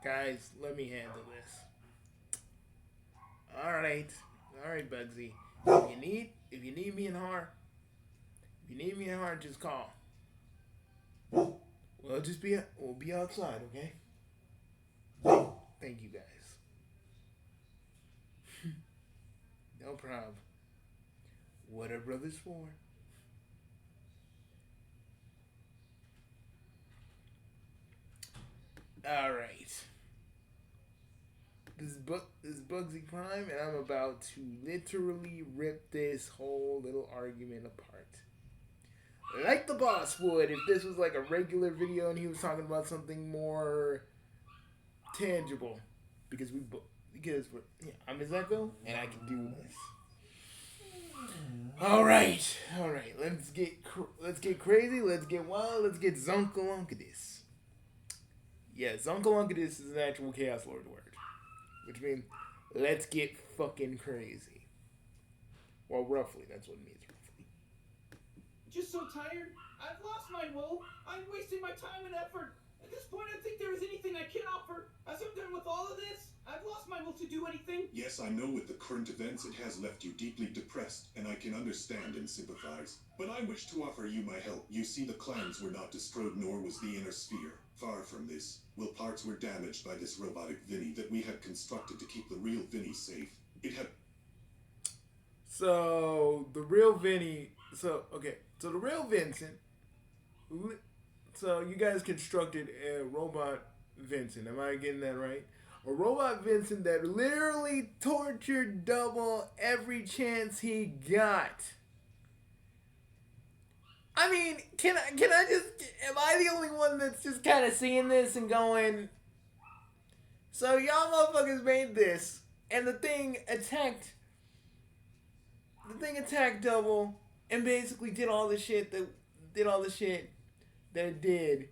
Guys, let me handle this. All right, Bugsy. If you need me in hard, if you need me in hard, just call. We'll be outside, okay? Thank you guys. No problem. What are brothers for? All right. This is Bugsy Prime, and I'm about to literally rip this whole little argument apart. Like the boss would if this was like a regular video and he was talking about something more tangible, because I'm his echo and I can do this. All right, all right. Let's get crazy. Let's get wild. Let's get zonkalunkadis. Yeah, zonkalunkadis is an actual Chaos Lord word, which means let's get fucking crazy. Well, roughly, that's what it means. Roughly. Just so tired. I've lost my will. I'm wasting my time and effort. At this point, I think there is anything I can offer. As I'm done with all of this, I've lost my will to do anything. Yes, I know with the current events it has left you deeply depressed, and I can understand and sympathize. But I wish to offer you my help. You see, the clans were not destroyed, nor was the inner sphere. Far from this. Will parts were damaged by this robotic Vinny that we had constructed to keep the real Vinny safe. It had... So, the real Vinny... So the real Vincent... So, you guys constructed a robot Vincent. Am I getting that right? A robot Vincent that literally tortured Double every chance he got. I mean, can I just... Am I the only one that's just kind of seeing this and going... So, y'all motherfuckers made this, and the thing attacked Double and basically did all the shit that it did.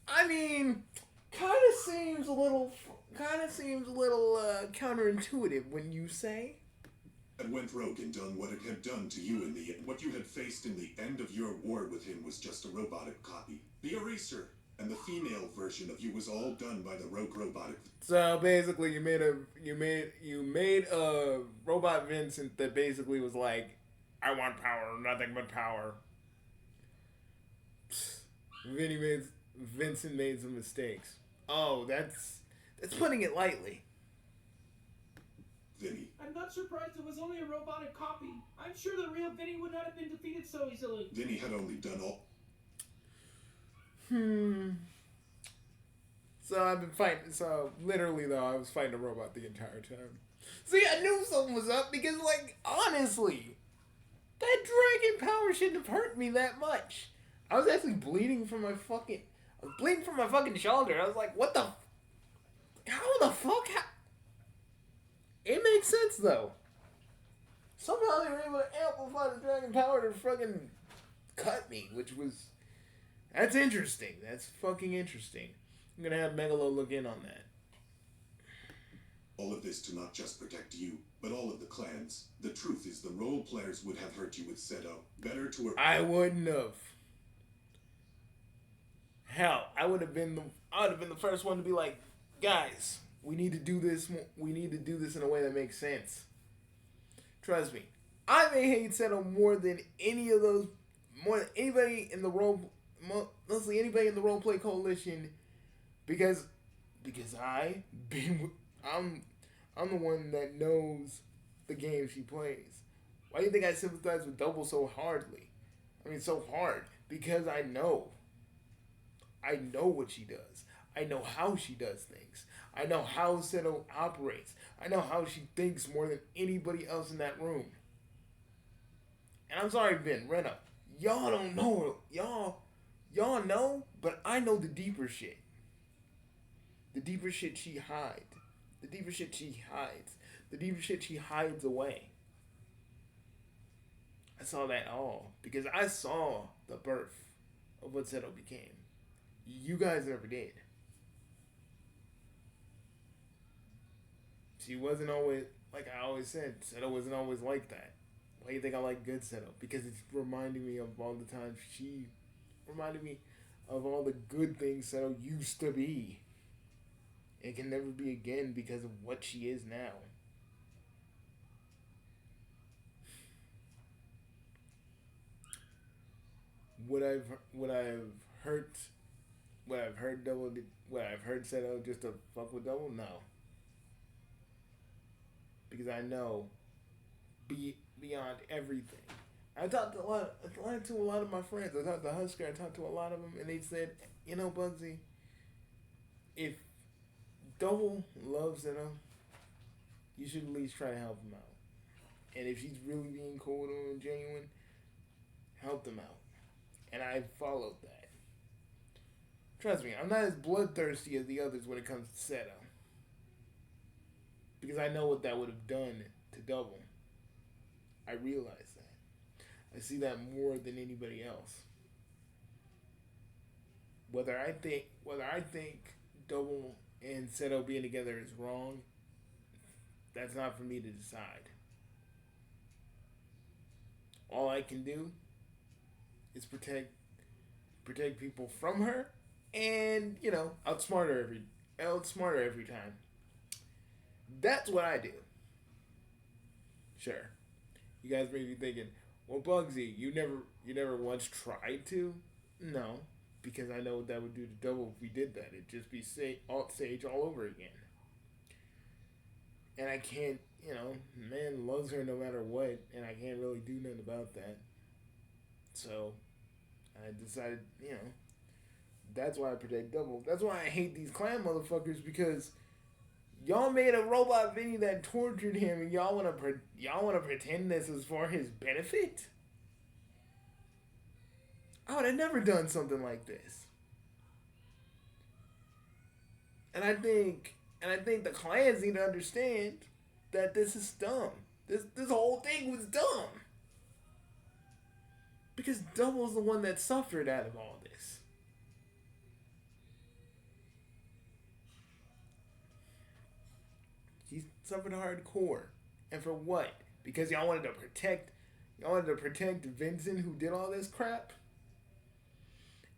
I mean, kind of seems a little counterintuitive when you say. And went rogue and done what it had done to you in the end. What you had faced in the end of your war with him was just a robotic copy. The eraser. And the female version of you was all done by the rogue robotic. So basically, you made a robot Vincent that basically was like, I want power, nothing but power. Vincent made some mistakes. Oh, that's putting it lightly. Vinny. I'm not surprised it was only a robotic copy. I'm sure the real Vinny would not have been defeated so easily. Vinny had only done all... So I've been fighting. So literally, though, I was fighting a robot the entire time. See, I knew something was up because, like, honestly, that dragon power shouldn't have hurt me that much. I was actually bleeding from my fucking shoulder. I was like, what the? How the fuck? It makes sense though. Somehow they were able to amplify the dragon power to fucking cut me, that's interesting. That's fucking interesting. I'm gonna have Megalo look in on that. All of this to not just protect you, but all of the clans. The truth is the role players would have hurt you with Seto. Better to... I wouldn't have. Hell, I would have been the first one to be like, guys, we need to do this. We need to do this in a way that makes sense. Trust me, I may hate Seto more than anybody in the mostly anybody in the roleplay coalition, because I'm the one that knows the game she plays. Why do you think I sympathize with Double so hardly? I mean, so hard because I know what she does. I know how she does things. I know how Seto operates. I know how she thinks more than anybody else in that room. And I'm sorry, Ben, Rena, y'all don't know. Y'all know, but I know the deeper shit. The deeper shit she hides. The deeper shit she hides. The deeper shit she hides away. I saw that all because I saw the birth of what Seto became. You guys never did. She wasn't always, like I always said, Seto wasn't always like that. Why do you think I like good Seto? Because it's reminding me of all the times she reminded me of all the good things Seto used to be It can never be again because of what she is now. Would I've hurt what I've heard Seto just to fuck with Double? No, because I know beyond everything. I talked to a lot of my friends. I talked to Husker. I talked to a lot of them, and they said, Bugsy, if Double loves Seto, you should at least try to help him out. And if she's really being cool and genuine, help them out. And I followed that. Trust me, I'm not as bloodthirsty as the others when it comes to Seto. Because I know what that would have done to Double. I realize that. I see that more than anybody else. Whether I think Double and Seto being together is wrong, that's not for me to decide. All I can do is protect people from her, and outsmart her every time. That's what I do. Sure, you guys may be thinking, well, Bugsy, you never once tried to. No, because I know what that would do to Double if we did that. It'd just be Sage all over again. And I can't, man loves her no matter what, and I can't really do nothing about that. So I decided, that's why I protect Double. That's why I hate these clan motherfuckers, because y'all made a robot Vinny that tortured him, and y'all wanna pretend this is for his benefit? I would have never done something like this. And I think the clans need to understand that this is dumb. This whole thing was dumb. Because Double's the one that suffered out of all this. He suffered hardcore. And for what? Because y'all wanted to protect Vincent, who did all this crap?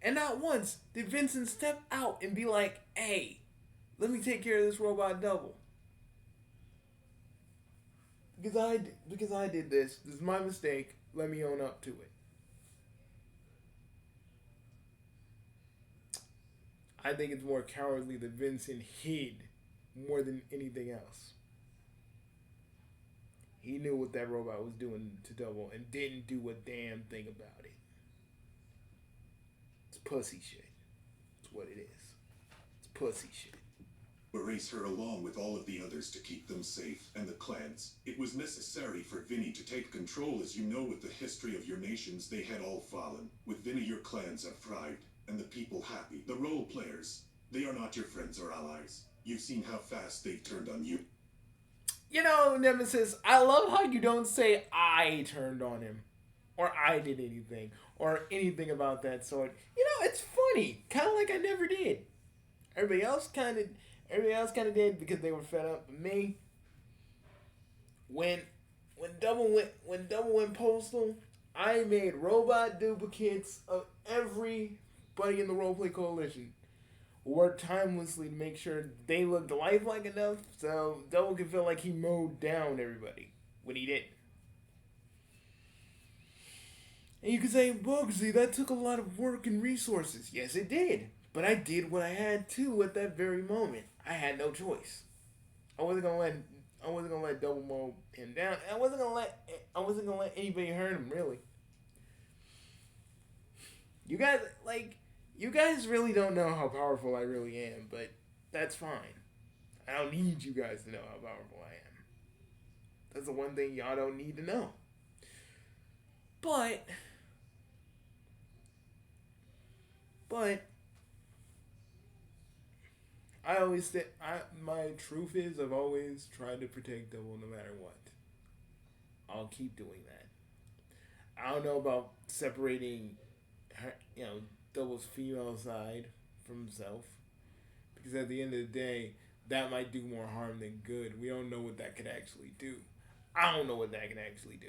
And not once did Vincent step out and be like, hey, let me take care of this robot Double. Because I did this. This is my mistake. Let me own up to it. I think it's more cowardly that Vincent hid more than anything else. He knew what that robot was doing to Double and didn't do a damn thing about it. It's pussy shit. It's what it is. It's pussy shit. Erase her along with all of the others to keep them safe, and the clans. It was necessary for Vinny to take control, as you know with the history of your nations, they had all fallen. With Vinny, your clans have thrived, and the people happy. The role players, they are not your friends or allies. You've seen how fast they've turned on you. Nemesis, I love how you don't say I turned on him, or I did anything, or anything about that sort. It's funny, kind of like I never did. Everybody else kind of did because they were fed up. But me, when Double went postal, I made robot duplicates of everybody in the Roleplay Coalition. Worked timelessly to make sure they looked lifelike enough so Double could feel like he mowed down everybody when he didn't. And you could say, Bugsy, that took a lot of work and resources. Yes, it did. But I did what I had to at that very moment. I had no choice. I wasn't gonna let Double mow him down. I wasn't gonna let anybody hurt him, really. You guys really don't know how powerful I really am, but that's fine. I don't need you guys to know how powerful I am. That's the one thing y'all don't need to know. But my truth is I've always tried to protect Double no matter what. I'll keep doing that. I don't know about separating her, Double's female side from himself, because at the end of the day, that might do more harm than good. We don't know what that could actually do. I don't know what that can actually do.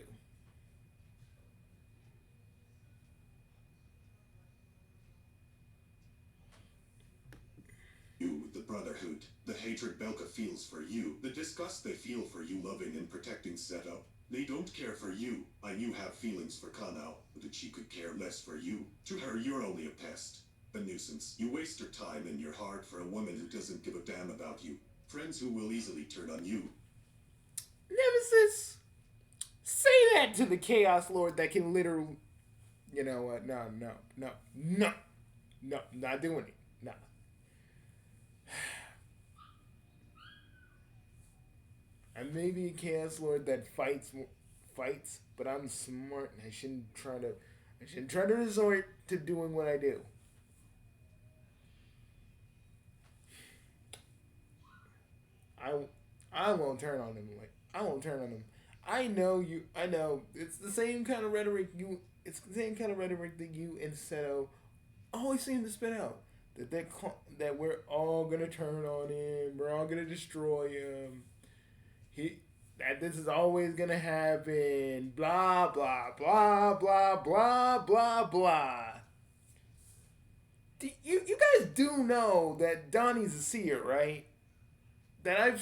You, the Brotherhood, the hatred Belka feels for you, the disgust they feel for you loving and protecting Seto. They don't care for you. I knew have feelings for Kanao, but that she could care less for you. To her, you're only a pest. A nuisance. You waste your time and your heart for a woman who doesn't give a damn about you. Friends who will easily turn on you. Nemesis, say that to the Chaos Lord that can literally... You know what? No, not doing it. No. I may be a Chaos Lord that fights, but I'm smart and I shouldn't try to resort to doing what I do. I won't turn on him. I won't turn on him. I know it's the same kind of rhetoric that you and Seto always seem to spit out. That we're all gonna turn on him. We're all gonna destroy him. That this is always gonna happen. Blah blah blah blah blah blah blah. You guys do know that Donnie's a seer, right? That I've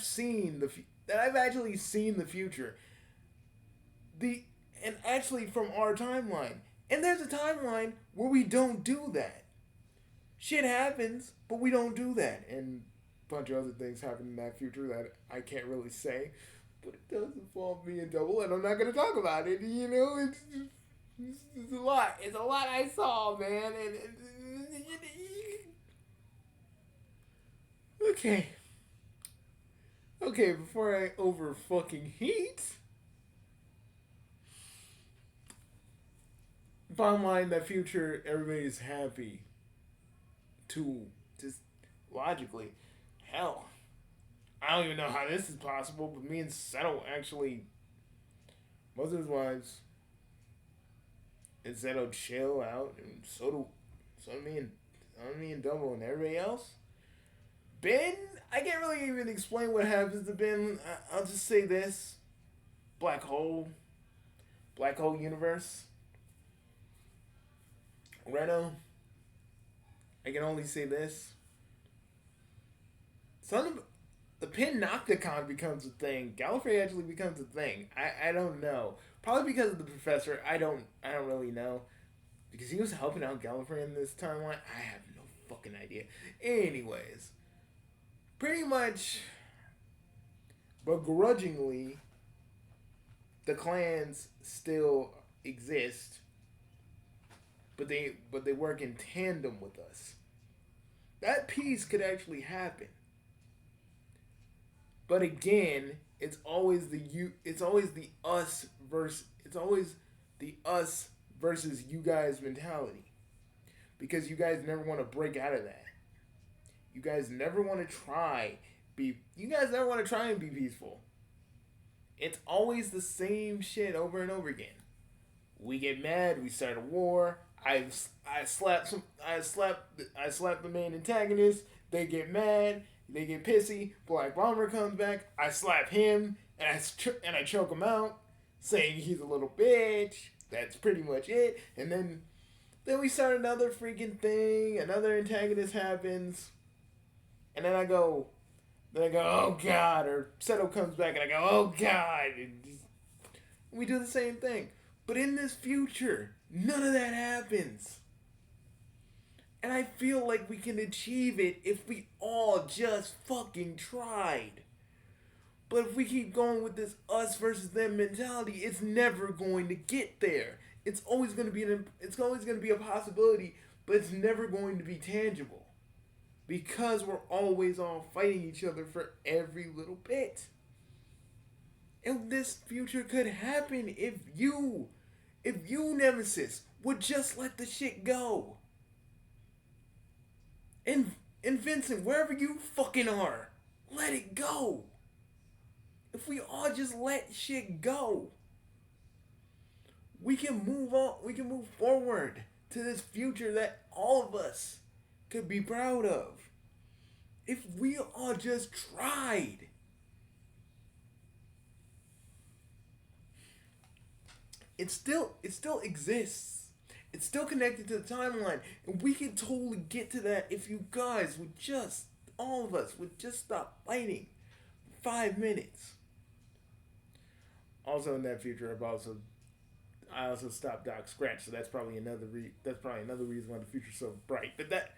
actually seen the future. And actually from our timeline. And there's a timeline where we don't do that. Shit happens, but we don't do that. And a bunch of other things happen in that future that I can't really say. But it does involve me in double, and I'm not going to talk about it. You know, it's a lot. It's a lot I saw, man. Okay. Okay, before I over fucking heat. Bottom line, that future, everybody's happy. Just logically. Hell. I don't even know how this is possible, but me and Seto actually, most of his wives, and Seto chill out, and so do me and Double and everybody else. Ben, I can't really even explain what happens to Ben. I'll just say this. Black hole universe. Reno, I can only say this. The Pin Nocticon becomes a thing. Gallifrey actually becomes a thing. I don't know. Probably because of the Professor. I don't really know. Because he was helping out Gallifrey in this timeline. I have no fucking idea. Anyways. Pretty much, begrudgingly, the clans still exist. But they work in tandem with us. That peace could actually happen. But again, it's always the us versus you guys mentality. Because you guys never want to break out of that. You guys never want to try and be peaceful. It's always the same shit over and over again. We get mad, we start a war. I slap the main antagonist. They get mad. They get pissy. Black Bomber comes back. I slap him and I choke him out, saying he's a little bitch. That's pretty much it. And then we start another freaking thing. Another antagonist happens, and then I go, oh god. Or Seto comes back and I go, oh god. And we do the same thing. But in this future, none of that happens. And I feel like we can achieve it if we all just fucking tried. But if we keep going with this us versus them mentality, it's never going to get there. It's always going to be a possibility, but it's never going to be tangible. Because we're always all fighting each other for every little bit. And this future could happen if you, Nemesis, would just let the shit go. And Vincent, wherever you fucking are, let it go. If we all just let shit go, we can move on, we can move forward to this future that all of us could be proud of. If we all just tried. It still exists. It's still connected to the timeline. And we can totally get to that if you guys would just all of us would just stop fighting for 5 minutes. Also, in that future, I also stopped Doc Scratch, so that's probably another reason why the future's so bright. But that,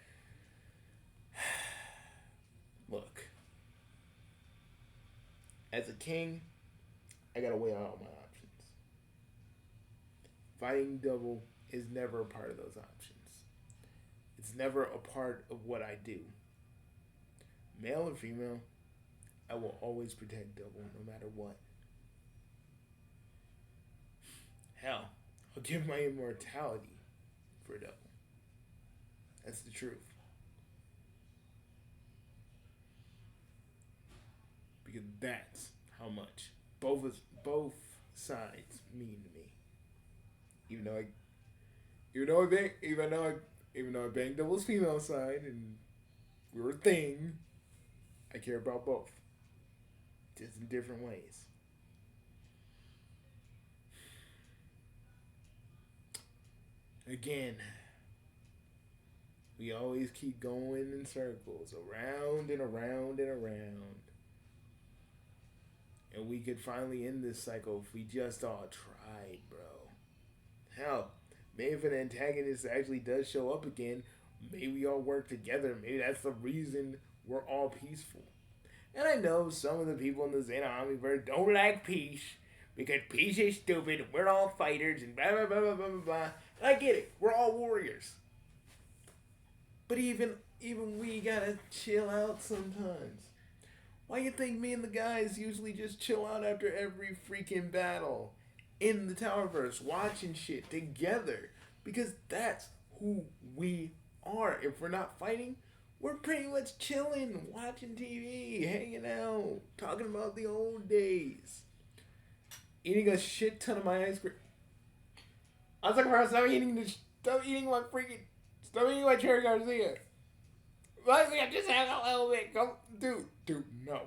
look, as a king, I gotta weigh out all my options. Fighting double is never a part of those options. It's never a part of what I do. Male or female, I will always protect double no matter what. Hell, I'll give my immortality for double. That's the truth. Because that's how much both sides mean to me. Even though I banged double's female side and we were a thing, I care about both. Just in different ways. Again, we always keep going in circles, around and around and around. And we could finally end this cycle if we just all tried, bro. Hell, maybe if an antagonist actually does show up again, maybe we all work together. Maybe that's the reason we're all peaceful. And I know some of the people in the Xena Omniverse don't like peace because peace is stupid. We're all fighters and blah blah blah blah blah blah. And I get it. We're all warriors. But even we gotta chill out sometimes. Why you think me and the guys usually just chill out after every freaking battle in the Towerverse, watching shit together? Because that's who we are. If we're not fighting, we're pretty much chilling, watching TV, hanging out, talking about the old days. Eating a shit ton of my ice cream. I was talking about stop eating my Cherry Garcia. I just had a little bit. Go, dude, no,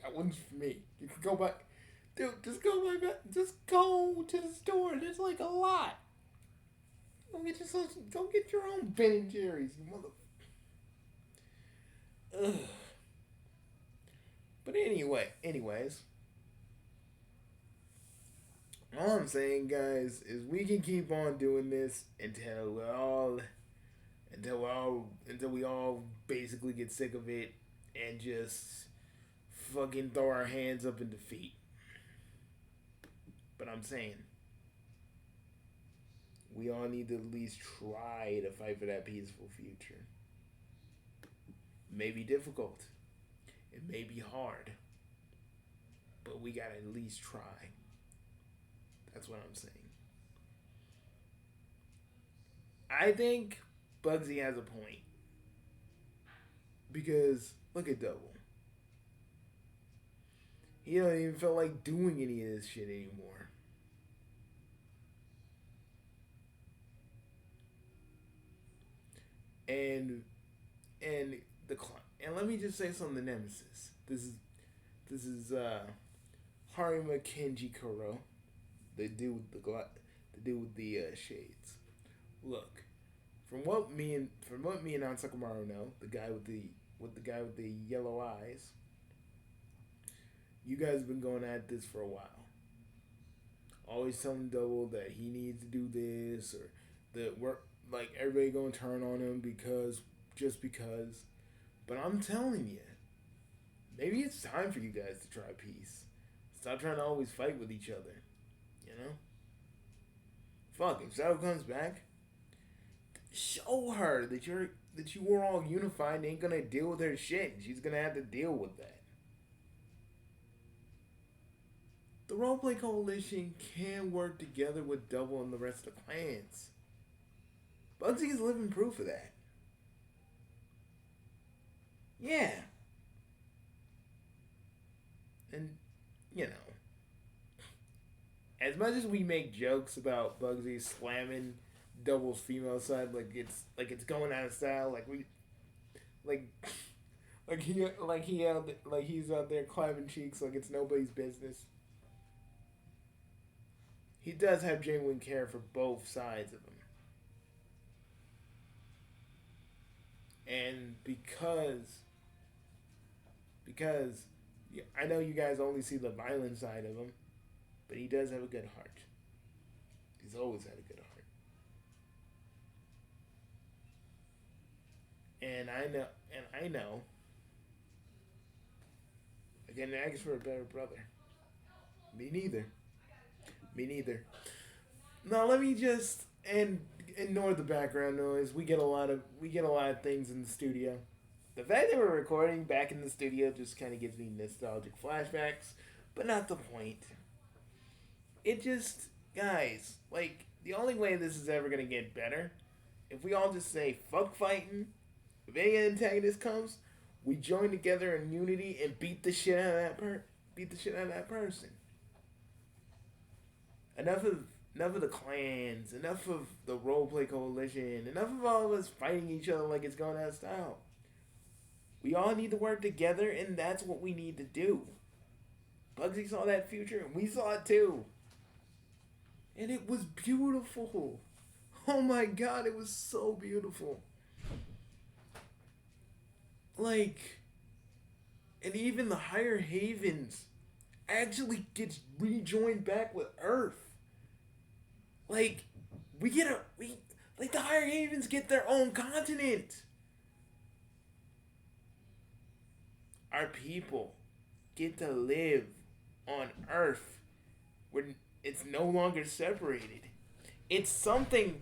that one's for me. You can go back, dude. Just go to the store. There's like a lot. Go get your own Ben and Jerry's, you mother. Ugh. But anyways, all I'm saying, guys, is we can keep on doing this until we all basically get sick of it and just fucking throw our hands up in defeat. But I'm saying, we all need to at least try to fight for that peaceful future. It may be difficult. It may be hard. But we gotta at least try. That's what I'm saying. I think Bugsy has a point. Because, look at Double. He don't even feel like doing any of this shit anymore. And let me just say something to Nemesis. This is Harima Kenji Kuro, the dude with the shades. Look, from what me and Ansakamaru know, the guy with the yellow eyes, you guys have been going at this for a while. Always telling Double that he needs to do this, or that we're like everybody gonna turn on him because. But I'm telling you, maybe it's time for you guys to try peace. Stop trying to always fight with each other. You know? Fuck, if Shadow comes back, show her that you were all unified and ain't gonna deal with her shit. She's gonna have to deal with that. The Roleplay Coalition can work together with Double and the rest of the clans. Bugsy is living proof of that. Yeah. And, you know, as much as we make jokes about Bugsy slamming Double's female side like it's going out of style, he's out there climbing cheeks like it's nobody's business. He does have genuine care for both sides of him. And because I know you guys only see the violent side of him, but he does have a good heart. He's always had a good heart. And I know I can ask for a better brother. Me neither. Me neither. Now let me just ignore the background noise. We get a lot of things in the studio. The fact that we're recording back in the studio just kind of gives me nostalgic flashbacks, but not the point. It just, guys, like, the only way this is ever gonna get better, if we all just say fuck fighting. If any antagonist comes, we join together in unity and beat the shit out of that person. Enough of the clans, enough of the roleplay coalition, enough of all of us fighting each other like it's going out of style. We all need to work together, and that's what we need to do. Bugsy saw that future, and we saw it too. And it was beautiful. Oh my god, it was so beautiful. Like, and even the higher havens actually gets rejoined back with Earth. Like, like the higher havens get their own continent. Our people get to live on Earth where it's no longer separated. It's something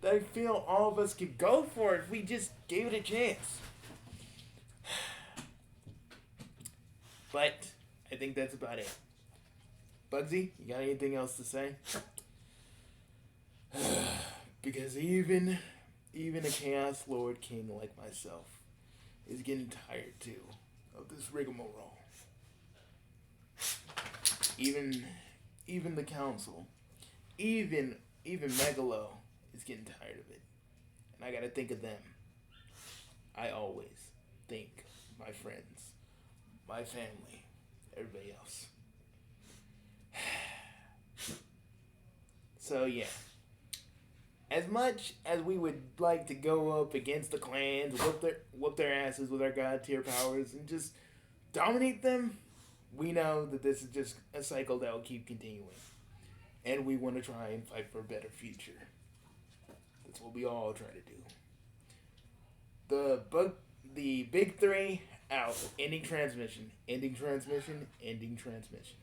that I feel all of us could go for if we just gave it a chance. But I think that's about it. Bugsy, you got anything else to say? Because even a Chaos Lord King like myself is getting tired too of this rigmarole. Even the council, even Megalo is getting tired of it, and I gotta think of them. I always think my friends, my family, everybody else. So yeah, as much as we would like to go up against the clans, whoop their asses with our god tier powers, and just dominate them, we know that this is just a cycle that will keep continuing, and we want to try and fight for a better future. That's what we all try to do. The big three out. Ending transmission. Ending transmission. Ending transmission.